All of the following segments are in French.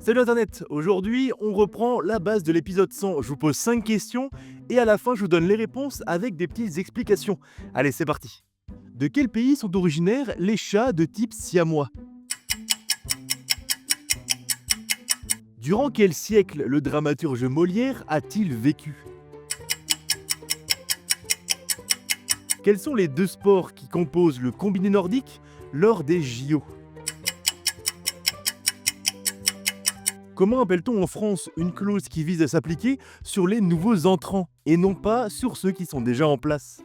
Salut Internet, aujourd'hui on reprend la base de l'épisode 100. Je vous pose 5 questions et à la fin je vous donne les réponses avec des petites explications. Allez, c'est parti. De quel pays sont originaires les chats de type siamois? Durant quel siècle le dramaturge Molière a-t-il vécu? Quels sont les deux sports qui composent le combiné nordique lors des JO? Comment appelle-t-on en France une clause qui vise à s'appliquer sur les nouveaux entrants et non pas sur ceux qui sont déjà en place?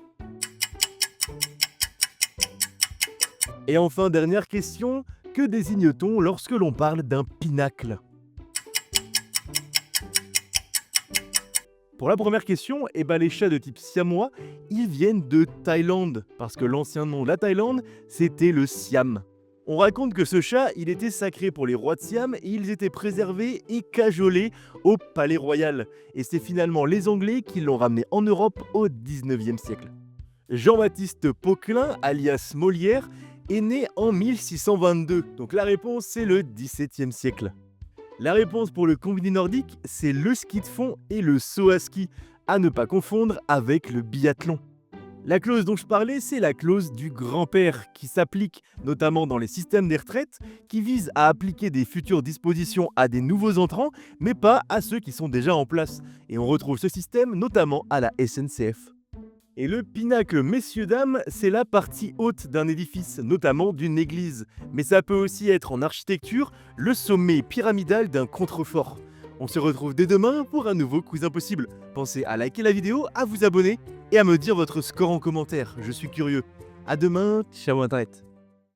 Et enfin, dernière question, que désigne-t-on lorsque l'on parle d'un pinacle? Pour la première question, les chats de type siamois, ils viennent de Thaïlande, parce que l'ancien nom de la Thaïlande, c'était le Siam. On raconte que ce chat, il était sacré pour les rois de Siam et ils étaient préservés et cajolés au palais royal. Et c'est finalement les Anglais qui l'ont ramené en Europe au 19e siècle. Jean-Baptiste Poquelin, alias Molière, est né en 1622, donc la réponse c'est le 17e siècle. La réponse pour le combiné nordique, c'est le ski de fond et le saut à ski, à ne pas confondre avec le biathlon. La clause dont je parlais, c'est la clause du grand-père, qui s'applique notamment dans les systèmes des retraites, qui vise à appliquer des futures dispositions à des nouveaux entrants, mais pas à ceux qui sont déjà en place. Et on retrouve ce système notamment à la SNCF. Et le pinacle, messieurs-dames, c'est la partie haute d'un édifice, notamment d'une église. Mais ça peut aussi être en architecture, le sommet pyramidal d'un contrefort. On se retrouve dès demain pour un nouveau quiz impossible. Pensez à liker la vidéo, à vous abonner et à me dire votre score en commentaire, je suis curieux. À demain, ciao Internet.